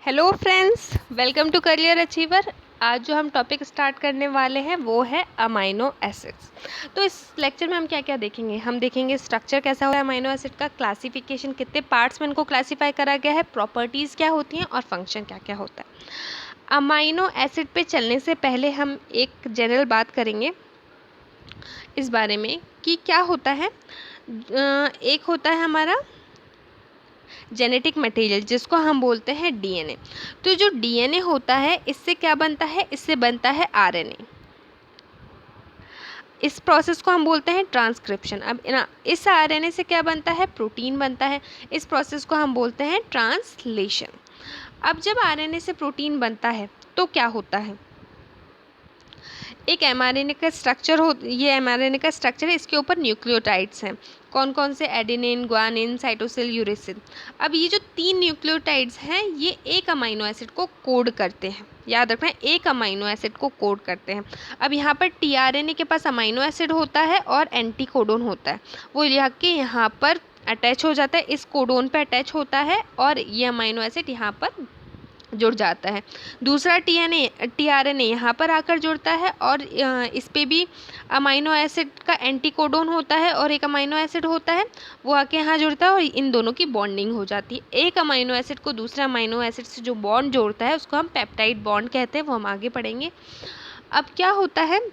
Hello friends, welcome to career achiever. आज जो हम टॉपिक स्टार्ट करने वाले हैं वो है अमाइनो एसिड्स। तो इस लेक्चर में हम क्या क्या देखेंगे? हम देखेंगे स्ट्रक्चर कैसा होता है अमाइनो एसिड का, क्लासिफिकेशन, कितने पार्ट्स में इनको क्लासीफाई करा गया है, प्रॉपर्टीज़ क्या होती हैं और फंक्शन क्या क्या होता है। अमाइनो एसिड पे चलने से पहले हम एक जनरल बात करेंगे इस बारे में कि क्या होता है। एक होता है हमारा जेनेटिक मटेरियल जिसको हम बोलते हैं डीएनए। तो जो डीएनए होता है इससे क्या बनता है? इससे बनता है आरएनए। इस प्रोसेस को हम बोलते हैं ट्रांसक्रिप्शन। अब इस आरएनए से क्या बनता है? प्रोटीन बनता है। इस प्रोसेस को हम बोलते हैं ट्रांसलेशन। अब जब आरएनए से प्रोटीन बनता है तो क्या होता है? एक एमआरएनए का स्ट्रक्चर ये एमआरएनए का स्ट्रक्चर है, इसके ऊपर न्यूक्लियोटाइड्स हैं। कौन कौन से? Adenine, guanine, cytosine, uracil. अब ये जो 3 न्यूक्लियोटाइड्स हैं ये एक अमाइनो एसिड को कोड करते हैं। याद रखना, एक अमाइनो एसिड को कोड करते हैं। अब यहाँ पर टीआरएनए के पास अमाइनो एसिड होता है और एंटी कोडोन होता है। वो यहाँ पर अटैच हो जाता है, इस कोडोन पर अटैच होता है और ये अमाइनो एसिड यहाँ पर जुड़ जाता है। दूसरा टीआरएनए यहाँ पर आकर जुड़ता है और इस पे भी अमाइनो एसिड का एंटी कोडोन होता है और एक अमाइनो एसिड होता है, वो आके यहाँ जुड़ता है और इन दोनों की बॉन्डिंग हो जाती है। एक अमाइनो एसिड को दूसरे अमाइनो एसिड से जो बॉन्ड जोड़ता है उसको हम पेप्टाइड बॉन्ड कहते हैं, वो हम आगे पढ़ेंगे। अब क्या होता है,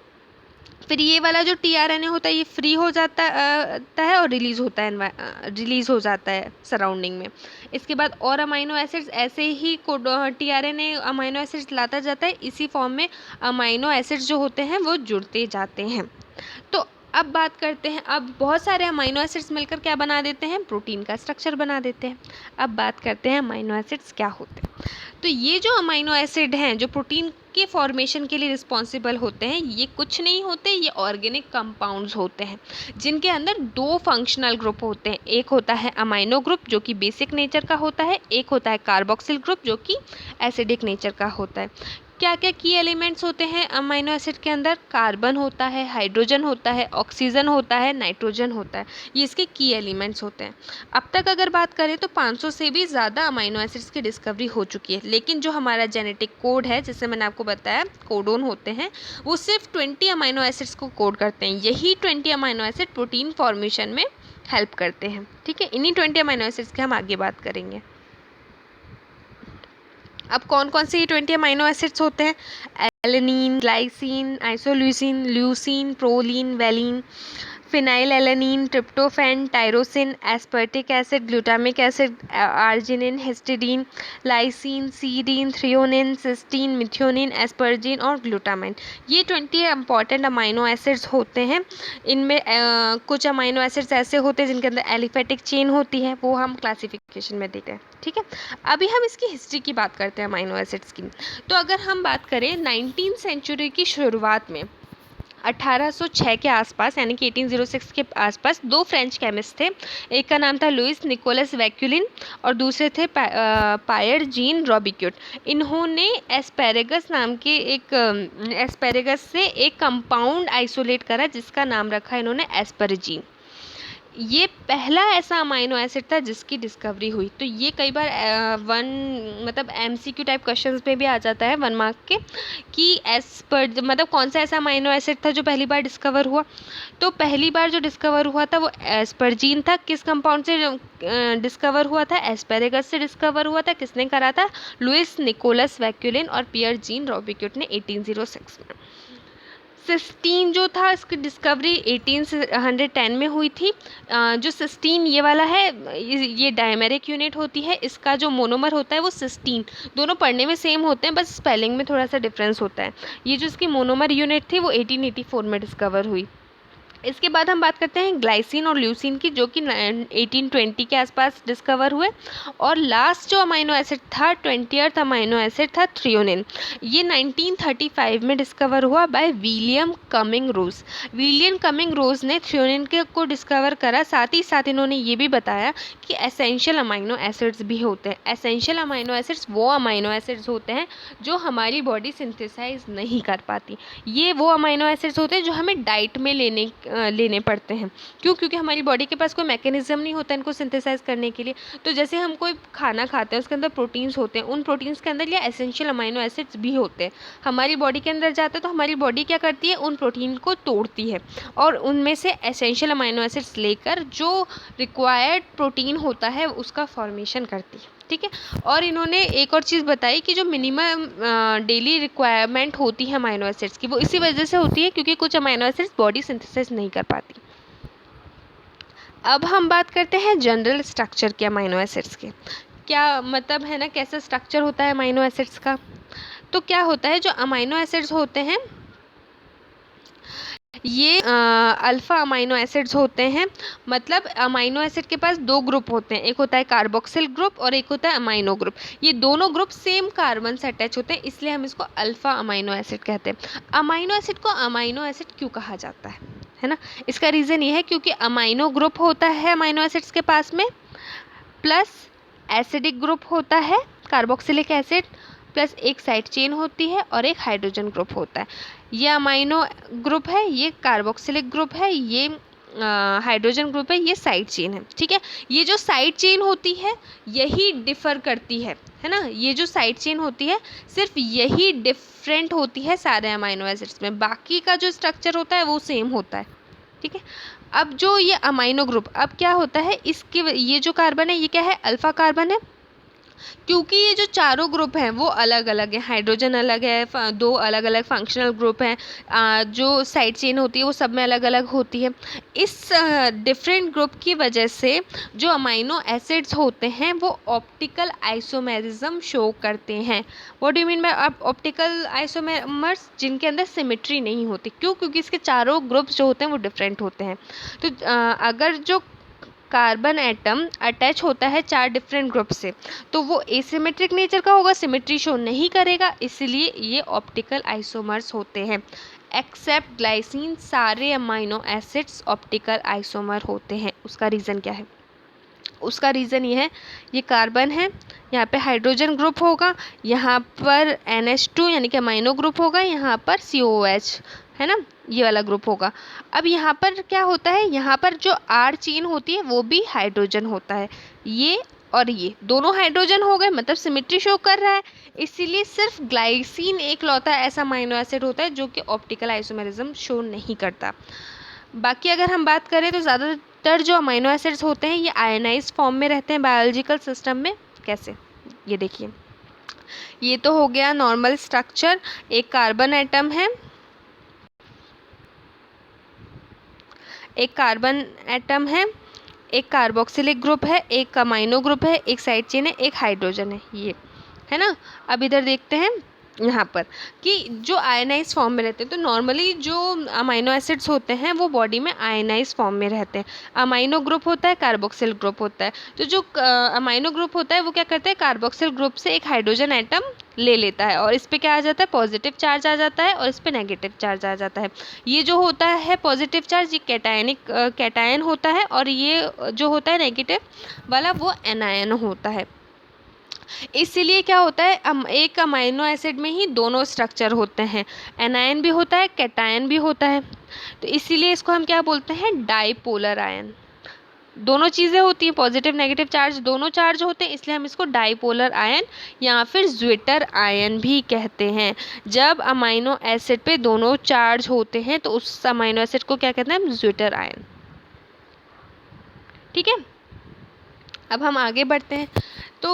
फिर ये वाला जो टीआरएनए होता है ये फ्री हो जाता है और रिलीज़ हो जाता है सराउंडिंग में। इसके बाद और अमाइनो एसिड्स ऐसे ही टीआरएनए अमाइनो एसिड्स लाता जाता है, इसी फॉर्म में अमाइनो एसिड्स जो होते हैं वो जुड़ते जाते हैं। तो अब बात करते हैं, अब बहुत सारे अमाइनो एसिड्स मिलकर क्या बना देते हैं? प्रोटीन का स्ट्रक्चर बना देते हैं। अब बात करते हैं अमाइनो एसिड्स क्या होते हैं। तो ये जो अमाइनो एसिड हैं जो प्रोटीन के फॉर्मेशन के लिए रिस्पॉन्सिबल होते हैं, ये कुछ नहीं होते, ये ऑर्गेनिक कंपाउंड्स होते हैं जिनके अंदर 2 फंक्शनल ग्रुप होते हैं। एक होता है अमाइनो ग्रुप जो कि बेसिक नेचर का होता है, एक होता है कार्बोक्सिल ग्रुप जो कि एसिडिक नेचर का होता है। क्या क्या की एलिमेंट्स होते हैं अमाइनो एसिड के अंदर? कार्बन होता है, हाइड्रोजन होता है, ऑक्सीजन होता है, नाइट्रोजन होता है। ये इसके की एलिमेंट्स होते हैं। अब तक अगर बात करें तो 500 से भी ज़्यादा अमाइनो एसिड्स की डिस्कवरी हो चुकी है, लेकिन जो हमारा जेनेटिक कोड है, जैसे मैंने आपको बताया कोडोन होते हैं, वो सिर्फ 20 अमाइनो एसिड्स को कोड करते हैं। यही 20 अमाइनो एसिड प्रोटीन फॉर्मेशन में हेल्प करते हैं। ठीक है, इन्हीं 20 अमाइनो एसिड्स की हम आगे बात करेंगे। अब कौन कौन से ये 20 अमाइनो एसिड्स होते हैं? Alanine, glycine, isoleucine, leucine, proline, valine, phenylalanine, tryptophan, tyrosine, aspartic acid, glutamic acid, arginine, histidine, lysine, serine, threonine, cysteine, methionine, asparagine और ग्लूटामाइन। ये 20 इंपॉर्टेंट अमाइनो एसिड्स होते हैं। इनमें कुछ अमाइनो एसिड्स ऐसे होते हैं जिनके अंदर एलिफेटिक चेन होती है, वो हम क्लासिफिकेशन में देखते हैं। ठीक है, अभी हम इसकी हिस्ट्री की बात करते हैं अमाइनो एसिड्स की। तो अगर हम बात करें 19th सेंचुरी की शुरुआत में 1806 के आसपास, यानी कि 1806 के आसपास 2 फ्रेंच केमिस्ट थे। एक का नाम था लुइस निकोलस वैक्यूलिन और दूसरे थे पायर जीन रॉबिक्यूट। इन्होंने एस्पेरेगस नाम के एस्पेरेगस से एक कंपाउंड आइसोलेट करा जिसका नाम रखा इन्होंने एस्परजीन। ये पहला ऐसा अमाइनो एसिड था जिसकी डिस्कवरी हुई। तो ये कई बार एमसीक्यू टाइप क्वेश्चंस पे भी आ जाता है 1 मार्क के, कि कौन सा ऐसा अमाइनो एसिड था जो पहली बार डिस्कवर हुआ। तो पहली बार जो डिस्कवर हुआ था वो एस्परजीन था। किस कंपाउंड से डिस्कवर हुआ था? एस्पेरेगस से डिस्कवर हुआ था। किसने करा था? लुइस निकोलस वैक्यूलिन और पियर जीन रॉबिक्यूट ने 1806 में। सिस्टीन जो था इसकी डिस्कवरी 1810 में हुई थी। जो सिस्टीन ये वाला है, ये डायमेरिक यूनिट होती है। इसका जो मोनोमर होता है वो सिस्टीन, दोनों पढ़ने में सेम होते हैं, बस स्पेलिंग में थोड़ा सा डिफरेंस होता है। ये जो इसकी मोनोमर यूनिट थी वो 1884 में डिस्कवर हुई। इसके बाद हम बात करते हैं ग्लाइसिन और ल्यूसिन की, जो कि 1820 के आसपास डिस्कवर हुए। और लास्ट जो अमाइनो एसिड था, 20th अमाइनो एसिड था थ्रियोनिन। ये 1935 में डिस्कवर हुआ by William Cumming Rose. William Cumming Rose ने थ्रियोनिन को डिस्कवर करा। साथ ही साथ इन्होंने ये भी बताया कि एसेंशियल अमाइनो एसिड्स भी होते हैं। एसेंशियल अमाइनो एसिड्स वो अमाइनो एसिड्स होते हैं जो हमारी बॉडी सिंथेसाइज नहीं कर पाती। ये वो अमाइनो एसिड्स होते हैं जो हमें डाइट में लेने पड़ते हैं। क्यों? क्योंकि हमारी बॉडी के पास कोई मैकेनिज्म नहीं होता इनको सिंथेसाइज करने के लिए। तो जैसे हम कोई खाना खाते हैं उसके अंदर प्रोटीन्स होते हैं, उन प्रोटीन्स के अंदर ये एसेंशियल अमाइनो एसिड्स भी होते हैं, हमारी बॉडी के अंदर जाते हैं तो हमारी बॉडी क्या करती है, उन प्रोटीन को तोड़ती है और उनमें से एसेंशियल अमाइनो एसिड्स लेकर जो रिक्वायर्ड प्रोटीन होता है उसका फॉर्मेशन करती है। ठीक है। और इन्होंने एक और चीज़ बताई कि जो मिनिमम डेली रिक्वायरमेंट होती है अमाइनो एसिड्स की, वो इसी वजह से होती है क्योंकि कुछ अमाइनो एसिड्स बॉडी सिंथेसाइज नहीं कर पाती। अब हम बात करते हैं जनरल स्ट्रक्चर के अमाइनो एसिड्स के। क्या मतलब है ना, कैसा स्ट्रक्चर होता है अमाइनो एसिड्स का। तो क्या होता है, जो अमाइनो एसिड्स होते हैं ये अल्फ़ा अमाइनो एसिड्स होते हैं। मतलब अमाइनो एसिड के पास दो ग्रुप होते हैं, एक होता है कार्बोक्सिल ग्रुप और एक होता है अमाइनो ग्रुप। ये दोनों ग्रुप सेम कार्बन से अटैच होते हैं, इसलिए हम इसको अल्फ़ा अमाइनो एसिड कहते हैं। अमाइनो एसिड को अमाइनो एसिड क्यों कहा जाता है ना, इसका रीज़न ये है क्योंकि अमाइनो ग्रुप होता है अमाइनो एसिड्स के पास में, प्लस एसिडिक ग्रुप होता है कार्बोक्सिलिक एसिड, प्लस एक साइड चेन होती है और एक हाइड्रोजन ग्रुप होता है। ये अमाइनो ग्रुप है, ये कार्बोक्सिलिक ग्रुप है, ये हाइड्रोजन ग्रुप है, ये साइड चेन है। ठीक है। ये जो साइड चेन होती है यही डिफ़र करती है ना, ये जो साइड चेन होती है सिर्फ यही डिफरेंट होती है सारे अमाइनो एसिड्स में, बाकी का जो स्ट्रक्चर होता है वो सेम होता है। ठीक है। अब जो ये अमाइनो ग्रुप, अब क्या होता है, इसके ये जो कार्बन है ये क्या है, अल्फ़ा कार्बन है। क्योंकि ये जो चारों ग्रुप हैं वो अलग अलग हैं, हाइड्रोजन अलग है, दो अलग अलग फंक्शनल ग्रुप हैं, जो साइड चेन होती है वो सब में अलग अलग होती है। इस डिफरेंट ग्रुप की वजह से जो अमाइनो एसिड्स होते हैं वो ऑप्टिकल आइसोमेरिज्म शो करते हैं। What do you mean by optical isomers, जिनके अंदर सिमेट्री नहीं होती। क्यों? क्योंकि इसके चारों ग्रुप्स जो होते हैं वो डिफरेंट होते हैं। तो अगर जो कार्बन एटम अटैच होता है चार डिफरेंट ग्रुप से तो वो एसिमेट्रिक नेचर का होगा, सिमेट्री शो नहीं करेगा, इसलिए ये ऑप्टिकल आइसोमर्स होते हैं। एक्सेप्ट ग्लाइसिन, सारे अमाइनो एसिड्स ऑप्टिकल आइसोमर होते हैं। उसका रीज़न क्या है? उसका रीज़न ये है, ये कार्बन है, यहाँ पे हाइड्रोजन ग्रुप होगा, यहाँ पर NH2 यानी कि अमाइनो ग्रुप होगा, यहाँ पर COH है ना, ये वाला ग्रुप होगा। अब यहाँ पर क्या होता है, यहाँ पर जो R चेन होती है वो भी हाइड्रोजन होता है, ये और ये दोनों हाइड्रोजन हो गए, मतलब सिमेट्री शो कर रहा है। इसीलिए सिर्फ ग्लाइसिन एक लौता ऐसा अमाइनो एसिड होता है जो कि ऑप्टिकल आइसोमेरिज्म शो नहीं करता। बाकी अगर हम बात करें तो ज़्यादातर जो अमाइनो एसिड्स होते हैं ये आयनाइज्ड फॉर्म में रहते हैं बायोलॉजिकल सिस्टम में। कैसे? ये देखिए, ये तो हो गया नॉर्मल स्ट्रक्चर। एक कार्बन एटम है, एक कार्बन एटम है, एक कार्बोक्सिलिक ग्रुप है, एक अमाइनो ग्रुप है, एक साइड चेन है, एक हाइड्रोजन है, ये है ना। अब इधर देखते हैं यहाँ पर कि जो आयनाइज फॉर्म में रहते हैं, तो नॉर्मली जो अमाइनो एसिड्स होते हैं वो बॉडी में आयनाइज फॉर्म में रहते हैं। अमाइनो ग्रुप होता है, कार्बोक्सिल ग्रुप होता है। तो जो अमाइनो ग्रुप होता है वो क्या करता है, कार्बोक्सिल ग्रुप से एक हाइड्रोजन एटम ले लेता है और इस पे क्या आ जाता है, पॉजिटिव चार्ज आ जाता है और इस पे नेगेटिव चार्ज आ जाता है। ये जो होता है पॉजिटिव चार्ज ये कैटायन होता है और ये जो होता है नेगेटिव वाला वो एनायन होता है। इसीलिए क्या होता है, एक अमाइनो एसिड में ही दोनों स्ट्रक्चर होते हैं, एनायन भी होता है, कैटायन भी होता है। तो इसीलिए इसको हम क्या बोलते हैं, डाईपोलर आयन। दोनों चीज़ें होती हैं, पॉजिटिव नेगेटिव चार्ज दोनों चार्ज होते हैं, इसलिए हम इसको डाईपोलर आयन या फिर ज्विटर आयन भी कहते हैं। जब अमाइनो एसिड पे दोनों चार्ज होते हैं तो उस अमाइनो एसिड को क्या कहते हैं, हम ज्विटर आयन। ठीक है। अब हम आगे बढ़ते हैं। तो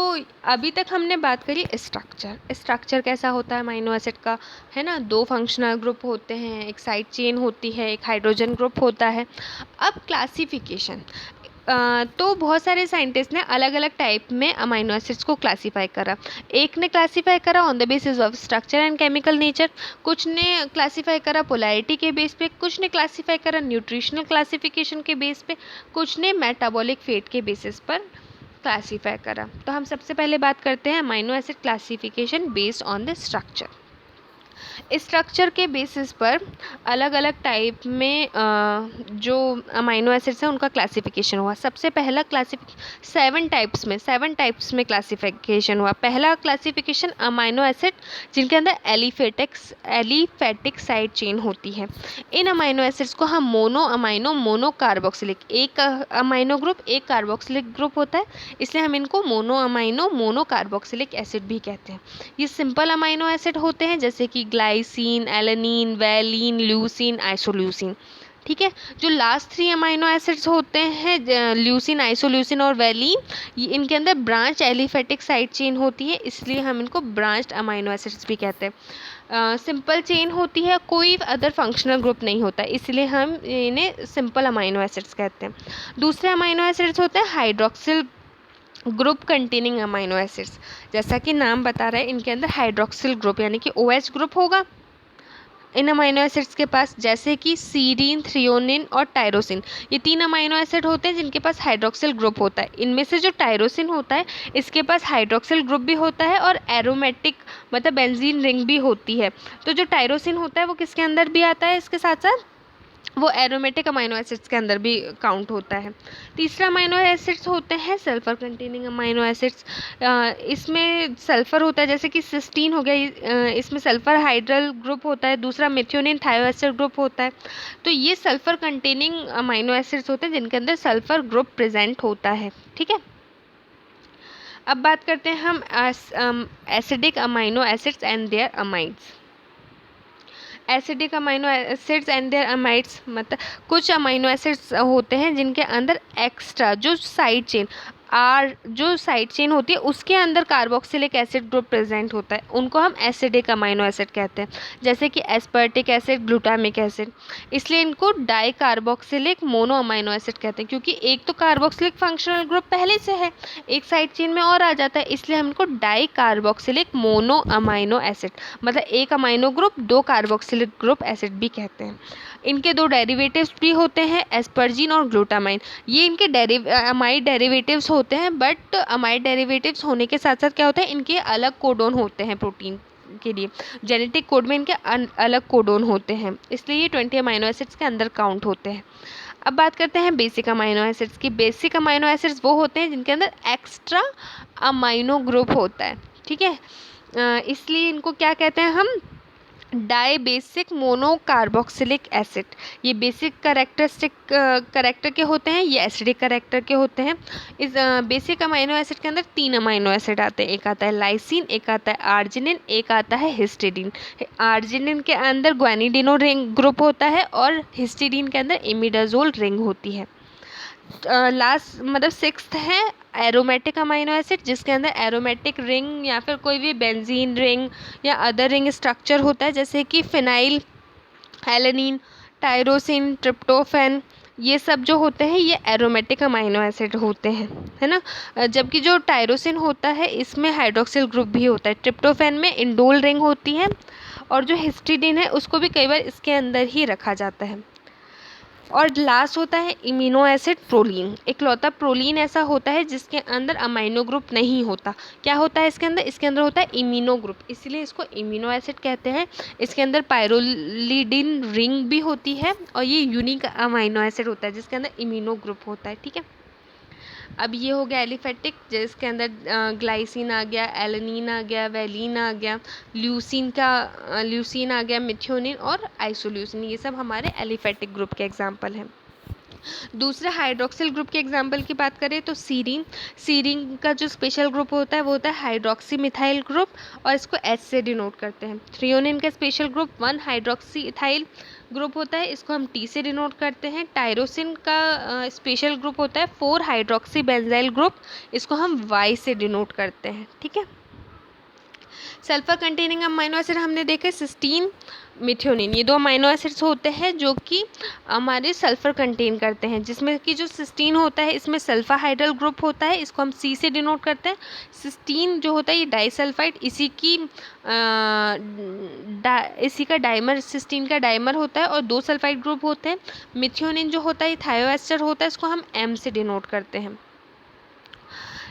अभी तक हमने बात करी स्ट्रक्चर कैसा होता है अमाइनो एसिड का, है ना। दो फंक्शनल ग्रुप होते हैं, एक साइड चेन होती है, एक हाइड्रोजन ग्रुप होता है। अब क्लासिफिकेशन, तो बहुत सारे साइंटिस्ट ने अलग अलग टाइप में अमाइनो एसिड्स को क्लासीफाई करा। एक ने क्लासीफाई करा on the basis of structure and chemical nature, कुछ ने क्लासीफाई करा पोलैरिटी के बेस पे, कुछ ने क्लासीफाई करा न्यूट्रिशनल क्लासिफिकेशन के बेस पे, कुछ ने मेटाबॉलिक फेट के बेसिस पर क्लासीफाई करा। तो हम सबसे पहले बात करते हैं amino acid classification based on the structure. Structure के बेसिस पर अलग अलग टाइप में जो अमाइनो एसिड्स हैं उनका क्लासिफिकेशन हुआ। सबसे पहला सेवन टाइप्स में क्लासिफिकेशन हुआ। पहला क्लासिफिकेशन अमाइनो एसिड जिनके अंदर एलिफेटिक साइड चेन होती है। इन अमाइनो एसिड्स को हम मोनो कार्बोक्सिलिक, एक अमाइनो ग्रुप एक कार्बोक्सिलिक ग्रुप होता है, इसलिए हम इनको मोनो कार्बोक्सिलिक एसिड भी कहते हैं। ये सिंपल अमाइनो एसिड होते हैं जैसे कि glycine, alanine, valine, leucine, isoleucine. ठीक है। जो लास्ट 3 अमाइनो एसिड्स होते हैं ल्यूसिन, आइसोल्यूसिन और वैलिन, इनके अंदर ब्रांच एलिफेटिक साइड चेन होती है, इसलिए हम इनको ब्रांच्ड अमाइनो एसिड्स भी कहते हैं। सिंपल चेन होती है, कोई अदर फंक्शनल ग्रुप नहीं होता, इसलिए हम इन्हें सिंपल अमाइनो एसिड्स कहते हैं। दूसरे अमाइनो एसिड्स होते हैं hydroxyl group containing amino acids. जैसा कि नाम बता रहा है, इनके अंदर हाइड्रोक्सिल ग्रुप यानी कि OH ग्रुप होगा इन अमाइनो एसिड्स के पास, जैसे कि सीरीन, थ्रियोनिन और टायरोसिन। ये 3 अमाइनो एसिड होते हैं जिनके पास हाइड्रोक्सिल ग्रुप होता है। इनमें से जो टायरोसिन होता है इसके पास हाइड्रोक्सिल ग्रुप भी होता है और एरोमेटिक मतलब बेंजीन रिंग भी होती है। तो जो टायरोसिन होता है वो किसके अंदर भी आता है, इसके साथ साथ वो एरोमेटिक अमाइनो एसिड्स के अंदर भी काउंट होता है। तीसरा अमाइनो एसिड्स होते हैं सल्फर कंटेनिंग अमाइनो एसिड्स। इसमें सल्फर होता है, जैसे कि सिस्टीन हो गया, इसमें सल्फर हाइड्रल ग्रुप होता है। दूसरा मेथियोनिन थायोएस्टर ग्रुप होता है। तो ये सल्फर कंटेनिंग अमाइनो एसिड्स होते हैं जिनके अंदर सल्फर ग्रुप प्रेजेंट होता है। ठीक है। अब बात करते हैं हम acidic amino acids and their amides. Acidic amino acids and their amides मतलब कुछ अमाइनो एसिड्स होते हैं जिनके अंदर एक्स्ट्रा जो साइड चेन होती है उसके अंदर कार्बोक्सिलिक एसिड ग्रुप प्रेजेंट होता है, उनको हम एसिडिक अमाइनो एसिड कहते हैं, जैसे कि एस्पर्टिक एसिड, ग्लूटामिक एसिड। इसलिए इनको di carboxylic mono amino acid कहते हैं, क्योंकि एक तो कार्बोक्सिलिक फंक्शनल ग्रुप पहले से है, एक साइड चेन में और आ जाता है, इसलिए हम इनको di carboxylic mono amino acid मतलब एक amino group 2 carboxylic group acid भी कहते हैं। इनके 2 डेरिवेटिव्स भी होते हैं, एस्पर्जिन और ग्लूटामाइन। ये इनके अमाइड डेरिवेटिव्स होते हैं, बट अमाइड डेरिवेटिव्स होने के साथ साथ क्या होता है, इनके अलग कोडोन होते हैं प्रोटीन के लिए। जेनेटिक कोड में इनके अलग कोडोन होते हैं, इसलिए ये 20 अमाइनो एसिड्स के अंदर काउंट होते हैं। अब बात करते हैं बेसिक अमाइनो एसिड्स की। बेसिक अमाइनो एसिड्स वो होते हैं जिनके अंदर एक्स्ट्रा अमाइनो ग्रुप होता है। ठीक है। इसलिए इनको क्या कहते हैं हम, dibasic mono carboxylic acid. ये बेसिक करेक्टर के होते हैं, ये एसिडिक करेक्टर के होते हैं। इस बेसिक अमाइनो एसिड के अंदर 3 अमाइनो एसिड आते हैं, एक आता है लाइसिन, एक आता है आर्जिनिन, एक आता है हिस्टिडीन। आर्जिनिन के अंदर ग्वानिडिनो रिंग ग्रुप होता है और हिस्टिडीन के अंदर इमिडाजोल रिंग होती है। लास्ट मतलब 6th है एरोमेटिक अमाइनो एसिड, जिसके अंदर एरोमेटिक रिंग या फिर कोई भी बेंजीन रिंग या अदर रिंग स्ट्रक्चर होता है, जैसे कि फिनाइल, एलेनिन, टायरोसिन, ट्रिप्टोफैन। ये सब जो होते हैं ये एरोमेटिक अमाइनो एसिड होते हैं, है ना। जबकि जो टायरोसिन होता है इसमें हाइड्रोक्सिल ग्रुप भी होता है, ट्रिप्टोफैन में इंडोल रिंग होती है, और जो हिस्टिडीन है उसको भी कई बार इसके अंदर ही रखा जाता है। और लास्ट होता है इम्यूनो एसिड प्रोलीन। इकलौता प्रोलीन ऐसा होता है जिसके अंदर अमाइनो ग्रुप नहीं होता। क्या होता है इसके अंदर होता है इम्यूनो ग्रुप, इसलिए इसको इम्यूनो एसिड कहते हैं। इसके अंदर पायरोलिडिन रिंग भी होती है और ये यूनिक अमाइनो एसिड होता है जिसके अंदर इम्यूनो ग्रुप होता है। ठीक है। अब ये हो गया एलिफेटिक, जिसके अंदर ग्लाइसिन आ गया, एलेनिन आ गया, वैलिन आ गया, ल्यूसिन आ गया, मिथियोनिन और आइसोल्यूसिन। ये सब हमारे एलिफेटिक ग्रुप के एग्जाम्पल हैं। दूसरे हाइड्रोक्सिल ग्रुप के एग्जाम्पल की बात करें तो सीरीन का जो स्पेशल ग्रुप होता है वो होता है हाइड्रोक्सी मिथाइल ग्रुप, और इसको एच से डिनोट करते हैं। थ्रियोनिन का special group 1 hydroxy ethyl group होता है, इसको हम टी से डिनोट करते हैं। टायरोसिन का स्पेशल ग्रुप होता है 4 हाइड्रोक्सी बेंजाइल ग्रुप, इसको हम वाई से डिनोट करते हैं। ठीक है। सल्फर कंटेनिंग अमाइनो एसिड हमने देखे सिस्टीन, मिथियोनिन। ये 2 अमाइनो एसिड्स होते हैं जो कि हमारे सल्फर कंटेन करते हैं, जिसमें कि जो सिस्टीन होता है इसमें सल्फा हाइड्रल ग्रुप होता है, इसको हम सी से डिनोट करते हैं। सिस्टीन जो होता है ये डाइसल्फाइड, इसी का डाइमर, सिस्टीन का डाइमर होता है और 2 सल्फाइड ग्रुप होते हैं। मिथियोनिन जो होता है थायोएस्टर होता है, इसको हम एम से डिनोट करते हैं।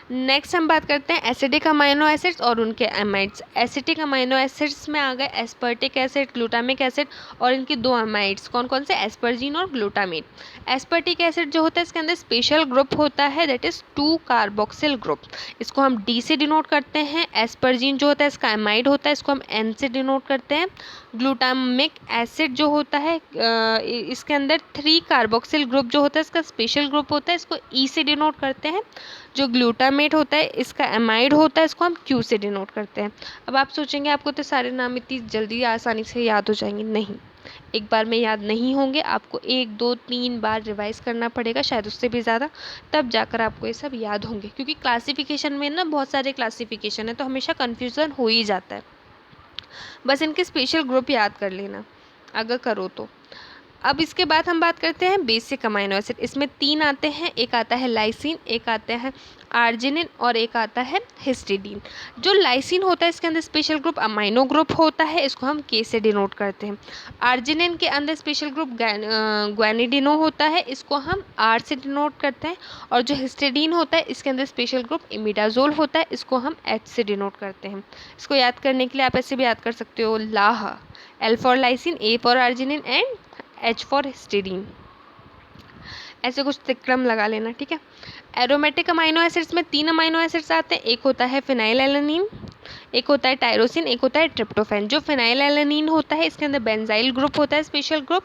नेक्स्ट हम बात करते हैं एसिडिक अमाइनो एसिड्स और उनके एमाइड्स। एसिडिक अमाइनो एसिड्स में आ गए एस्पर्टिक एसिड, ग्लूटामिक एसिड और इनके दो अमाइड्स कौन कौन से, एस्पर्जिन और ग्लूटामेट। एस्पर्टिक एसिड जो होता है इसके अंदर स्पेशल ग्रुप होता है दैट इज 2 कार्बोक्सिल ग्रुप, इसको हम डी से डिनोट करते हैं। एस्पर्जिन जो होता है इसका एमाइड होता है, इसको हम एन से डिनोट करते हैं। ग्लूटामिक एसिड जो होता है इसके अंदर 3 कार्बोक्सिल ग्रुप जो होता है इसका स्पेशल ग्रुप होता है, इसको ई से डिनोट करते हैं। जो ग्लूटामेट होता है इसका एमाइड होता है, इसको हम क्यू से डिनोट करते हैं। अब आप सोचेंगे आपको तो सारे नाम इतनी जल्दी आसानी से याद हो जाएंगे, नहीं, एक बार में याद नहीं होंगे, आपको 1 2 3 बार रिवाइज करना पड़ेगा, शायद उससे भी ज़्यादा, तब जाकर आपको ये सब याद होंगे। क्योंकि क्लासिफिकेशन में ना बहुत सारे क्लासिफिकेशन है तो हमेशा कन्फ्यूज़न हो ही जाता है। बस इनके स्पेशल ग्रुप याद कर लेना अगर करो तो। अब इसके बाद हम बात करते हैं बेसिक अमाइनो एसिड। इसमें 3 आते हैं, एक आता है लाइसिन, एक आता है आर्जिनिन और एक आता है हिस्टिडीन। जो लाइसिन होता है इसके अंदर स्पेशल ग्रुप अमाइनो ग्रुप होता है, इसको हम के से डिनोट करते हैं। आर्जिनिन के अंदर स्पेशल ग्रुप ग्वानिडिनो होता है, इसको हम आर से डिनोट करते हैं। और जो हिस्टिडीन होता है इसके अंदर स्पेशल ग्रुप इमिडाजोल होता है, इसको हम एच से डिनोट करते हैं। इसको याद करने के लिए आप ऐसे भी याद कर सकते हो, लाह, L for lysine, A for arginine and H for histidine, ऐसे कुछ तिक्रम लगा लेना, ठीक है। एरोमेटिक अमाइनो एसिड्स में 3 अमाइनो एसिड्स आते हैं, एक होता है फिनाइलएलानिन, एक होता है टायरोसिन, एक होता है ट्रिप्टोफैन। जो फिनाइलएलानिन होता है इसके अंदर बेंजाइल ग्रुप होता है, स्पेशल ग्रुप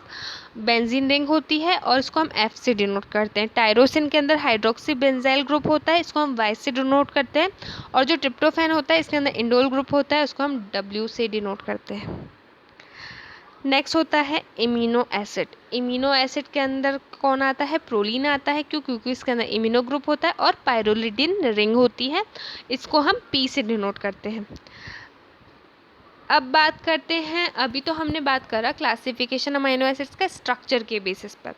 बेंजीन रिंग होती है और इसको हम एफ से डिनोट करते हैं। टायरोसिन के अंदर हाइड्रोक्सी बेंजाइल ग्रुप होता है, इसको हम वाई से डिनोट करते हैं। और जो ट्रिप्टोफैन होता है इसके अंदर इंडोल ग्रुप होता है, उसको हम डब्ल्यू से डिनोट करते हैं। नेक्स्ट होता है इम्यूनो एसिड। इम्यूनो एसिड के अंदर कौन आता है, प्रोलीन आता है, क्यों, क्योंकि इसके अंदर इम्यूनो ग्रुप होता है और पायरोलिडिन रिंग होती है, इसको हम पी से डिनोट करते हैं। अब बात करते हैं, अभी तो हमने बात करा क्लासिफिकेशन अमाइनो एसिड्स का स्ट्रक्चर के बेसिस पर,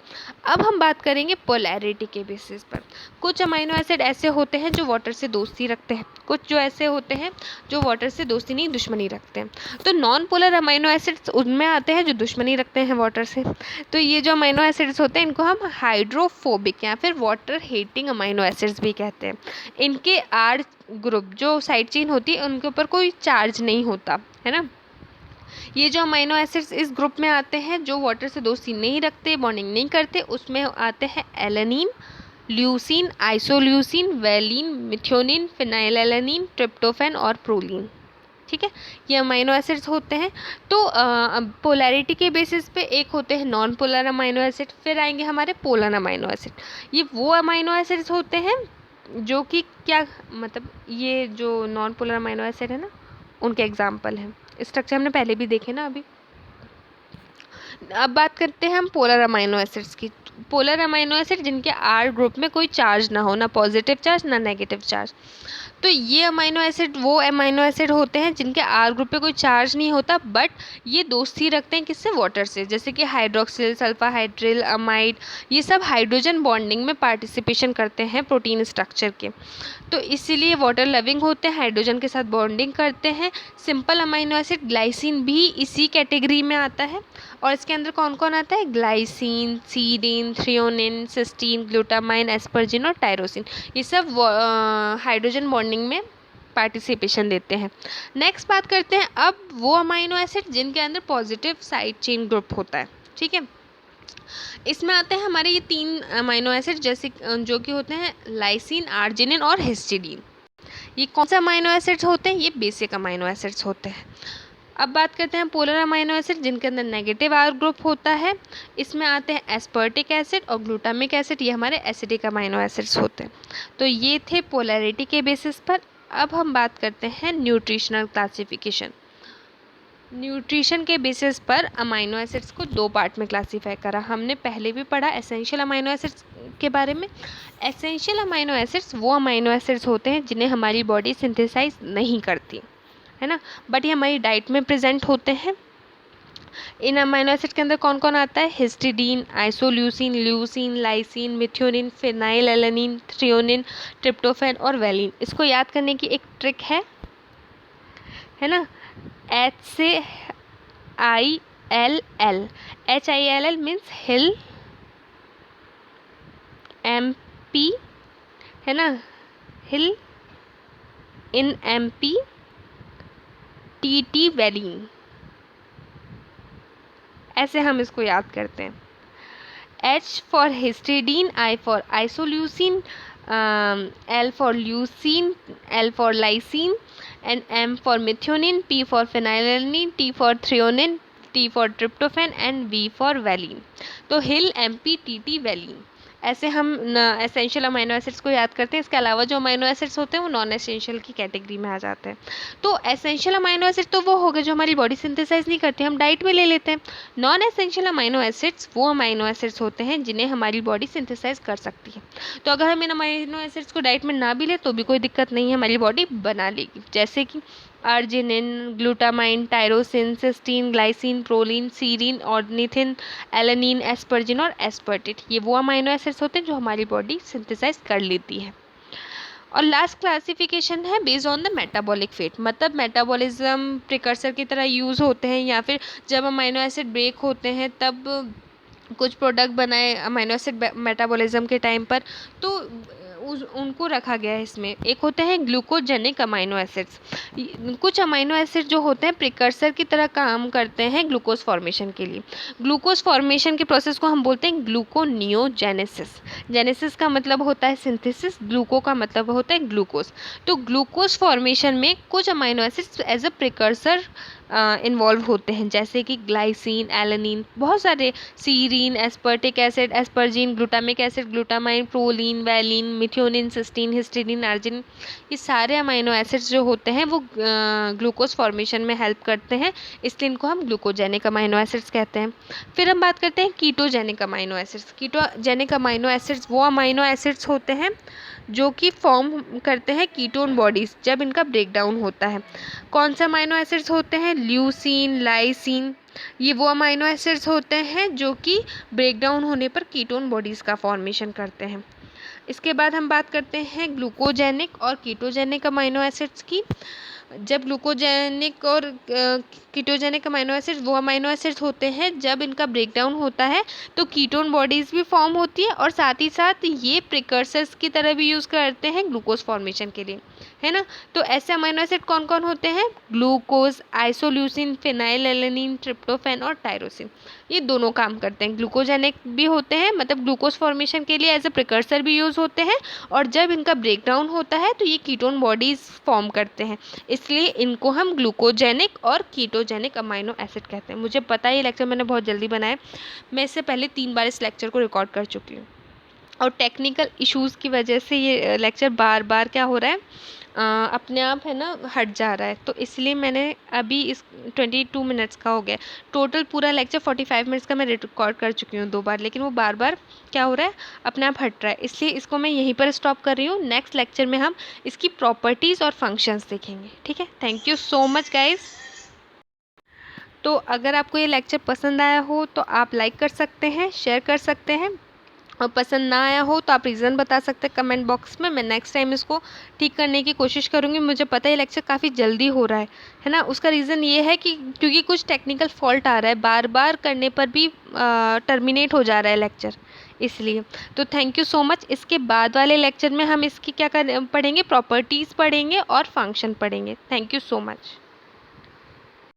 अब हम बात करेंगे पोलैरिटी के बेसिस पर। कुछ अमाइनो एसिड ऐसे होते हैं जो वाटर से दोस्ती रखते हैं, कुछ जो ऐसे होते हैं जो वाटर से दोस्ती नहीं दुश्मनी रखते हैं। तो नॉन पोलर अमाइनो एसिड्स उनमें आते हैं जो दुश्मनी रखते हैं वाटर से। तो ये जो अमाइनो एसिड्स होते हैं इनको हम हाइड्रोफोबिक या फिर वाटर हेटिंग अमाइनो एसिड्स भी कहते हैं। इनके आर ग्रुप जो साइड चेन होती है उनके ऊपर कोई चार्ज नहीं होता है ना। ये जो अमाइनो एसिड्स इस ग्रुप में आते हैं जो वाटर से दोस्ती नहीं रखते, बॉन्डिंग नहीं करते, उसमें आते हैं alanine, leucine, isoleucine, valine, methionine, phenylalanine, tryptophan और प्रोलीन, ठीक है। ये अमाइनो एसिड्स होते हैं। तो पोलैरिटी के बेसिस पे एक होते हैं नॉन पोलर अमाइनो एसिड, फिर आएंगे हमारे पोलर अमाइनो एसिड। ये वो अमाइनो एसिड्स होते हैं जो कि क्या मतलब, ये जो नॉन पोलर अमाइनो एसिड है ना उनके एग्जाम्पल हैं। स्ट्रक्चर हमने पहले भी देखे ना अभी। अब बात करते हैं हम पोलर अमाइनो एसिड्स की। पोलर अमाइनो एसिड जिनके आर ग्रुप में कोई चार्ज ना हो, ना पॉजिटिव चार्ज ना नेगेटिव चार्ज। तो ये अमाइनो एसिड वो अमाइनो एसिड होते हैं जिनके आर ग्रुप पे कोई चार्ज नहीं होता, बट ये दोस्ती रखते हैं किससे, वाटर से। जैसे कि हाइड्रोक्सिल, सल्फाहाइड्रिल, अमाइड, ये सब हाइड्रोजन बॉन्डिंग में पार्टिसिपेशन करते हैं प्रोटीन स्ट्रक्चर के, तो इसीलिए वाटर लविंग होते हैं, हाइड्रोजन के साथ बॉन्डिंग करते हैं। सिंपल अमाइनो एसिड ग्लाइसिन भी इसी कैटेगरी में आता है। और इसके अंदर कौन कौन आता है, ग्लाइसिन, सीडीन, थ्रियोनिन, सिस्टीन, ग्लूटामाइन, एस्पर्जिन और टायरोसिन, ये सब हाइड्रोजन बॉन्डिंग में पार्टिसिपेशन देते हैं। नेक्स्ट बात करते हैं अब वो अमाइनो एसिड जिनके अंदर पॉजिटिव साइड चेन ग्रुप होता है, ठीक है। इसमें आते हैं हमारे ये 3 अमाइनो एसिड जैसे जो कि होते हैं लाइसिन, आर्जिनिन और हिस्टिडीन। ये कौन से अमाइनो एसिड्स होते हैं, ये बेसिक अमाइनो एसिड्स होते हैं। अब बात करते हैं पोलर अमाइनो एसिड जिनके अंदर नेगेटिव आर ग्रुप होता है। इसमें आते हैं एस्पर्टिक एसिड और ग्लूटामिक एसिड, ये हमारे एसिडिक अमाइनो एसिड्स होते हैं। तो ये थे पोलैरिटी के बेसिस पर। अब हम बात करते हैं न्यूट्रिशनल क्लासिफिकेशन। न्यूट्रिशन के बेसिस पर अमाइनो एसिड्स को 2 पार्ट में क्लासीफाई करा। हमने पहले भी पढ़ा एसेंशियल अमाइनो एसिड्स के बारे में। एसेंशियल अमाइनो एसिड्स वो अमाइनो एसिड्स होते हैं जिन्हें हमारी बॉडी सिंथेसाइज नहीं करती है ना, बट ये हमारी डाइट में प्रेजेंट होते हैं। इन अमाइनो एसिड के अंदर कौन कौन आता है, histidine, isoleucine, leucine, lysine, methionine, phenylalanine, threonine, tryptophan और वेलिन। इसको याद करने की एक ट्रिक है ना, एच से I L L, HILL means hill, MP है ना, हिल इन MP TT वेलिन, ऐसे हम इसको याद करते हैं। H for histidine, I for isoleucine, L for leucine, L for lysine, and M for methionine, P for phenylalanine, T for threonine, T for tryptophan and V for valine। तो हिल MPTT valine, ऐसे हम essential amino acids को याद करते हैं। इसके अलावा जो अमाइनो एसिड्स होते हैं वो नॉन एसेंशियल की कैटेगरी में आ जाते हैं। तो एसेंशियल अमाइनो एसिड तो वो हो गए जो हमारी बॉडी सिंथेसाइज नहीं करती, हम डाइट में ले लेते हैं। नॉन एसेंशियल अमाइनो एसिड्स वो अमाइनो एसिड्स होते हैं जिन्हें हमारी बॉडी सिंथेसाइज कर सकती है। तो अगर हम इन अमाइनो एसिड्स को डाइट में ना भी ले तो भी कोई दिक्कत नहीं है, हमारी बॉडी बना लेगी। जैसे कि arginine, glutamine, tyrosine, cysteine, glycine, proline, serine, ornithine, alanine, asparagine और एस्पर्टेट, ये वो अमाइनो एसिड्स होते हैं जो हमारी बॉडी सिंथेसाइज कर लेती है। और लास्ट क्लासिफिकेशन है based on the metabolic fate, मतलब मेटाबॉलिज्म प्रिकर्सर की तरह यूज़ होते हैं, या फिर जब अमाइनो एसिड ब्रेक होते हैं तब कुछ प्रोडक्ट बनाए अमाइनो एसिड मेटाबॉलिज्म के टाइम पर, तो उनको रखा गया है इसमें। एक होते हैं ग्लूकोजेनिक अमाइनो एसिड्स, कुछ अमाइनो एसिड जो होते हैं प्रिकर्सर की तरह काम करते हैं ग्लूकोज फॉर्मेशन के लिए। ग्लूकोज फॉर्मेशन के प्रोसेस को हम बोलते हैं ग्लूकोनियोजेनेसिस। जेनेसिस का मतलब होता है सिंथेसिस, ग्लूको का मतलब होता है ग्लूकोज। तो ग्लूकोज फॉर्मेशन में कुछ amino acids as a precursor involve होते हैं, जैसे कि ग्लाइसिन, एलानिन, बहुत सारे, serine, aspartic acid, asparagine, glutamic acid, glutamine, proline, valine, methionine, cysteine, histidine, arginine, ये सारे अमाइनो एसिड्स जो होते हैं वो ग्लूकोज फॉर्मेशन में हेल्प करते हैं, इसलिए इनको हम ग्लूकोजेनिक अमाइनो एसिड्स कहते हैं। फिर हम बात करते हैं ketogenic amino acids. Ketogenic amino acids वो अमाइनो एसिड्स होते हैं जो कि फॉर्म करते हैं कीटोन बॉडीज जब इनका ब्रेकडाउन होता है। कौन से अमाइनो एसिड्स होते हैं? ल्यूसीन, लाइसिन, ये वो अमाइनो एसिड्स होते हैं जो कि ब्रेकडाउन होने पर कीटोन बॉडीज़ का फॉर्मेशन करते हैं। इसके बाद हम बात करते हैं ग्लूकोजेनिक और कीटोजेनिक अमाइनो एसिड्स की। जब ग्लूकोजेनिक और कीटोजेनिक अमाइनो एसिड्स वो अमाइनो एसिड्स होते हैं जब इनका ब्रेकडाउन होता है तो कीटोन बॉडीज़ भी फॉर्म होती है, और साथ ही साथ ये प्रिकर्सर्स की तरह भी यूज़ करते हैं ग्लूकोज फॉर्मेशन के लिए, है ना। तो ऐसे अमाइनो एसिड कौन कौन होते हैं? ग्लूकोज, आइसोल्यूसिन, फिनाइलएलानिन, ट्रिप्टोफैन और टायरोसिन, ये दोनों काम करते हैं। ग्लूकोजेनिक भी होते हैं, मतलब ग्लूकोज फॉर्मेशन के लिए एज अ प्रिकर्सर भी यूज़ होते हैं, और जब इनका ब्रेकडाउन होता है तो ये कीटोन बॉडीज़ फॉर्म करते हैं, इसलिए इनको हम ग्लूकोजेनिक और कीटोजेनिक अमाइनो एसिड कहते हैं। मुझे पता है ये लेक्चर मैंने बहुत जल्दी बनाया, मैं इससे पहले 3 बार इस लेक्चर को रिकॉर्ड कर चुकी हूँ, और टेक्निकल इश्यूज़ की वजह से ये लेक्चर बार बार क्या हो रहा है, अपने आप है ना हट जा रहा है, तो इसलिए मैंने अभी इस 22 मिनट्स का हो गया टोटल, पूरा लेक्चर 45 मिनट्स का मैं रिकॉर्ड कर चुकी हूँ 2 बार, लेकिन वो बार बार क्या हो रहा है, अपने आप हट रहा है, इसलिए इसको मैं यहीं पर स्टॉप कर रही हूँ। नेक्स्ट लेक्चर में हम इसकी प्रॉपर्टीज़ और फंक्शंस देखेंगे, ठीक है। Thank you so much guys. तो अगर आपको ये लेक्चर पसंद आया हो तो आप लाइक कर सकते हैं, शेयर कर सकते हैं, और पसंद ना आया हो तो आप रीज़न बता सकते हैं कमेंट बॉक्स में। मैं नेक्स्ट टाइम इसको ठीक करने की कोशिश करूँगी। मुझे पता है ये लेक्चर काफ़ी जल्दी हो रहा है ना। उसका रीज़न ये है कि क्योंकि कुछ टेक्निकल फॉल्ट आ रहा है, बार बार करने पर भी टर्मिनेट हो जा रहा है लेक्चर, इसलिए। तो थैंक यू सो मच। इसके बाद वाले लेक्चर में हम इसकी क्या पढ़ेंगे, प्रॉपर्टीज़ पढ़ेंगे और फंक्शन पढ़ेंगे। Thank you so much.